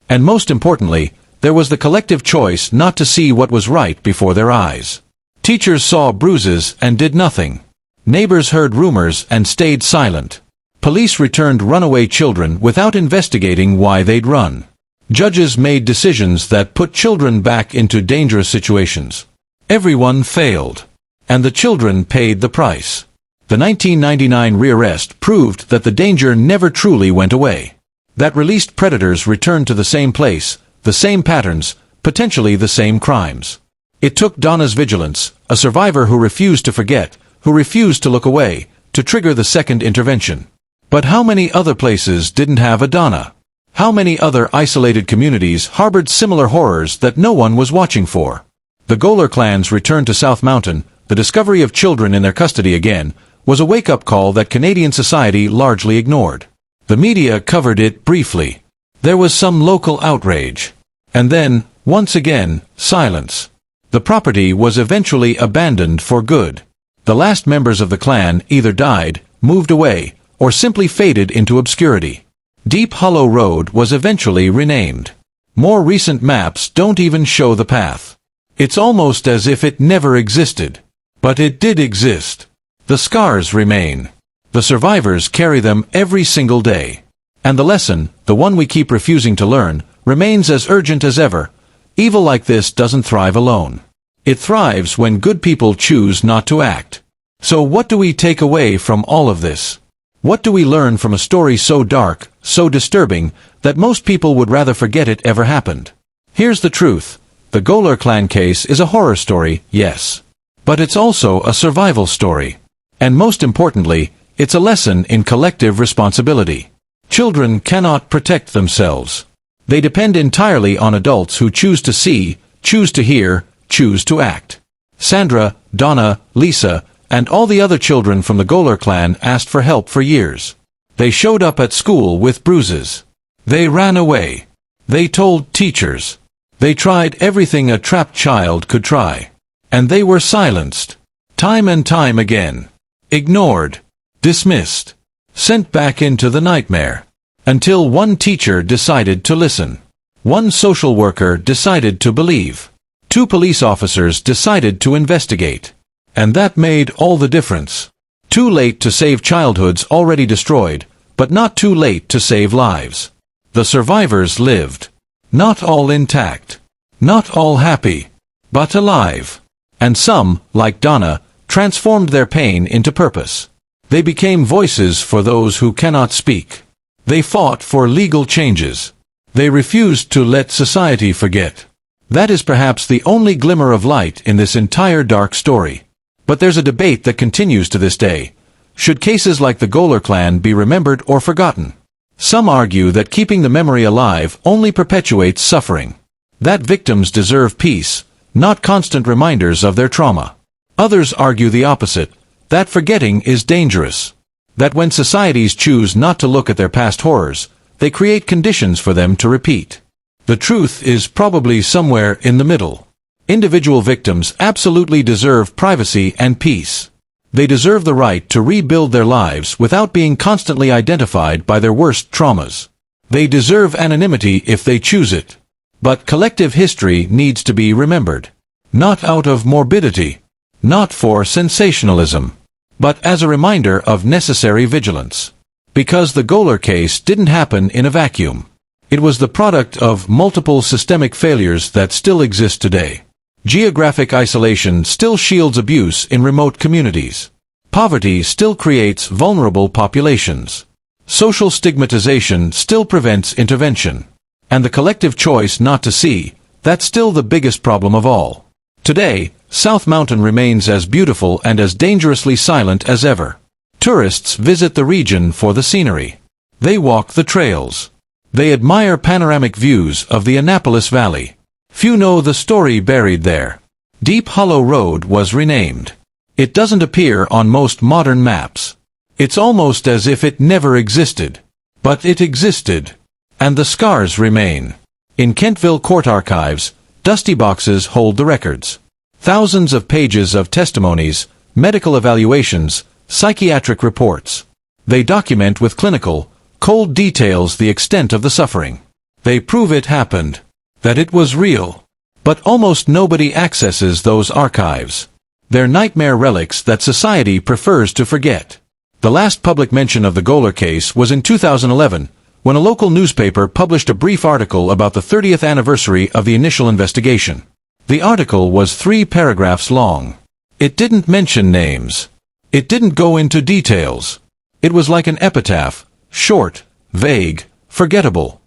And most importantly, there was the collective choice not to see what was right before their eyes. Teachers saw bruises and did nothing. Neighbors heard rumors and stayed silent. Police returned runaway children without investigating why they'd run. Judges made decisions that put children back into dangerous situations. Everyone failed. And the children paid the price. The 1999 rearrest proved that the danger never truly went away. That released predators returned to the same place, the same patterns, potentially the same crimes. It took Donna's vigilance, a survivor who refused to forget, who refused to look away, to trigger the second intervention. But how many other places didn't have a Donna? How many other isolated communities harbored similar horrors that no one was watching for? The Goler clans returned to South Mountain. The discovery of children in their custody again was a wake-up call that Canadian society largely ignored. The media covered it briefly. There was some local outrage. And then, once again, silence. The property was eventually abandoned for good. The last members of the clan either died, moved away, or simply faded into obscurity. Deep Hollow Road was eventually renamed. More recent maps don't even show the path. It's almost as if it never existed. But it did exist. The scars remain. The survivors carry them every single day. And the lesson, the one we keep refusing to learn, remains as urgent as ever. Evil like this doesn't thrive alone. It thrives when good people choose not to act. So what do we take away from all of this? What do we learn from a story so dark, so disturbing, that most people would rather forget it ever happened? Here's the truth. The Goler clan case is a horror story, yes. But it's also a survival story. And most importantly, it's a lesson in collective responsibility. Children cannot protect themselves. They depend entirely on adults who choose to see, choose to hear, choose to act. Sandra, Donna, Lisa, and all the other children from the Goler clan asked for help for years. They showed up at school with bruises. They ran away. They told teachers. They tried everything a trapped child could try. And they were silenced. Time and time again. Ignored. Dismissed. Sent back into the nightmare. Until one teacher decided to listen. One social worker decided to believe. 2 police officers decided to investigate. And that made all the difference. Too late to save childhoods already destroyed, but not too late to save lives. The survivors lived. Not all intact. Not all happy. But alive. And some, like Donna, transformed their pain into purpose. They became voices for those who cannot speak. They fought for legal changes. They refused to let society forget. That is perhaps the only glimmer of light in this entire dark story. But there's a debate that continues to this day. Should cases like the Goler clan be remembered or forgotten? Some argue that keeping the memory alive only perpetuates suffering. That victims deserve peace, not constant reminders of their trauma. Others argue the opposite, that forgetting is dangerous. That when societies choose not to look at their past horrors, they create conditions for them to repeat. The truth is probably somewhere in the middle. Individual victims absolutely deserve privacy and peace. They deserve the right to rebuild their lives without being constantly identified by their worst traumas. They deserve anonymity if they choose it. But collective history needs to be remembered. Not out of morbidity. Not for sensationalism. But as a reminder of necessary vigilance. Because the Goler case didn't happen in a vacuum. It was the product of multiple systemic failures that still exist today. Geographic isolation still shields abuse in remote communities. Poverty still creates vulnerable populations. Social stigmatization still prevents intervention. And the collective choice not to see, that's still the biggest problem of all. Today, South Mountain remains as beautiful and as dangerously silent as ever. Tourists visit the region for the scenery. They walk the trails. They admire panoramic views of the Annapolis Valley. Few know the story buried there. Deep Hollow Road was renamed. It doesn't appear on most modern maps. It's almost as if it never existed. But it existed. And the scars remain. In Kentville court archives, dusty boxes hold the records. Thousands of pages of testimonies, medical evaluations, psychiatric reports. They document with clinical, cold details the extent of the suffering. They prove it happened. That it was real. But almost nobody accesses those archives. They're nightmare relics that society prefers to forget. The last public mention of the Goler case was in 2011, when a local newspaper published a brief article about the 30th anniversary of the initial investigation. The article was 3 paragraphs long. It didn't mention names. It didn't go into details. It was like an epitaph, short, vague, forgettable.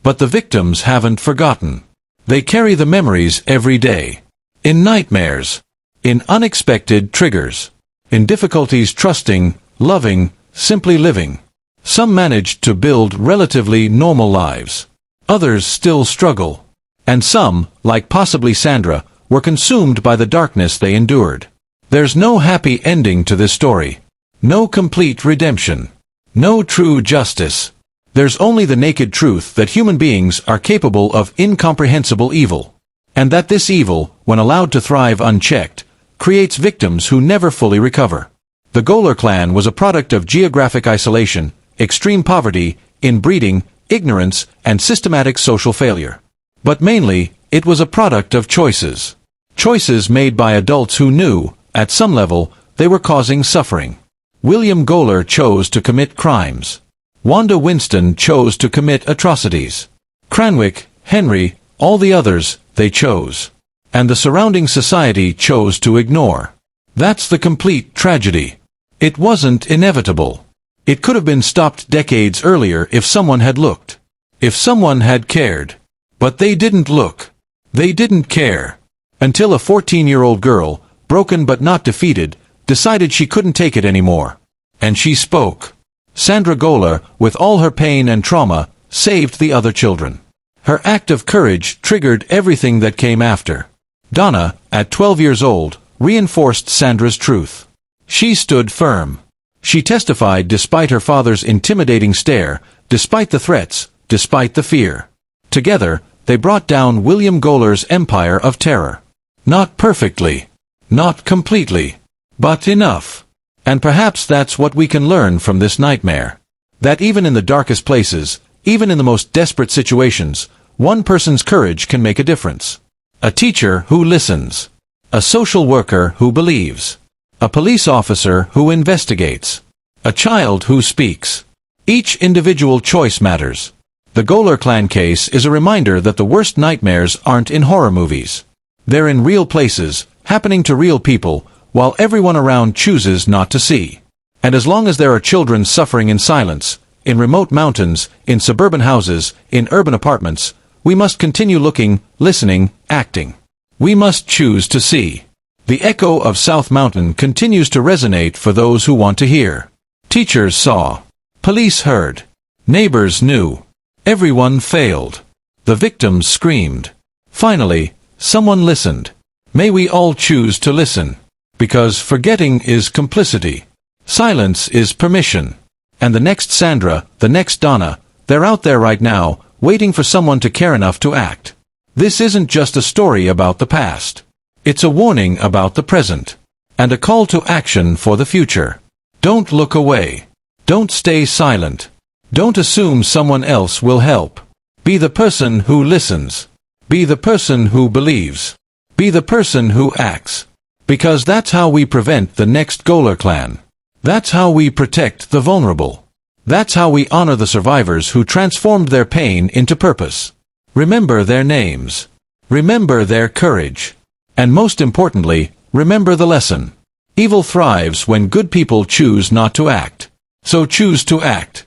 But the victims haven't forgotten. They carry the memories every day. In nightmares. In unexpected triggers. In difficulties trusting, loving, simply living. Some managed to build relatively normal lives. Others still struggle. And some, like possibly Sandra, were consumed by the darkness they endured. There's no happy ending to this story. No complete redemption. No true justice. There's only the naked truth that human beings are capable of incomprehensible evil. And that this evil, when allowed to thrive unchecked, creates victims who never fully recover. The Goler clan was a product of geographic isolation, extreme poverty, inbreeding, ignorance, and systematic social failure. But mainly, it was a product of choices. Choices made by adults who knew, at some level, they were causing suffering. William Goler chose to commit crimes. Wanda Winston chose to commit atrocities. Cranwick, Henry, all the others, they chose. And the surrounding society chose to ignore. That's the complete tragedy. It wasn't inevitable. It could have been stopped decades earlier if someone had looked. If someone had cared. But they didn't look. They didn't care. Until a 14-year-old girl, broken but not defeated, decided she couldn't take it anymore. And she spoke. Sandra Goler, with all her pain and trauma, saved the other children. Her act of courage triggered everything that came after. Donna, at 12 years old, reinforced Sandra's truth. She stood firm. She testified despite her father's intimidating stare, despite the threats, despite the fear. Together, they brought down William Goler's empire of terror. Not perfectly. Not completely. But enough. And perhaps that's what we can learn from this nightmare. That even in the darkest places, even in the most desperate situations, one person's courage can make a difference. A teacher who listens. A social worker who believes. A police officer who investigates. A child who speaks. Each individual choice matters. The Goler clan case is a reminder that the worst nightmares aren't in horror movies. They're in real places, happening to real people, while everyone around chooses not to see. And as long as there are children suffering in silence, in remote mountains, in suburban houses, in urban apartments, we must continue looking, listening, acting. We must choose to see. The echo of South Mountain continues to resonate for those who want to hear. Teachers saw. Police heard. Neighbors knew. Everyone failed. The victims screamed. Finally, someone listened. May we all choose to listen. Because forgetting is complicity. Silence is permission. And the next Sandra, the next Donna, They're out there right now, waiting for someone to care enough to act. This isn't just a story about the past. It's a warning about the present. And a call to action for the future. Don't look away. Don't stay silent. Don't assume someone else will help. Be the person who listens. Be the person who believes. Be the person who acts. Because that's how we prevent the next Goler clan. That's how we protect the vulnerable. That's how we honor the survivors who transformed their pain into purpose. Remember their names. Remember their courage. And most importantly, remember the lesson. Evil thrives when good people choose not to act. So choose to act.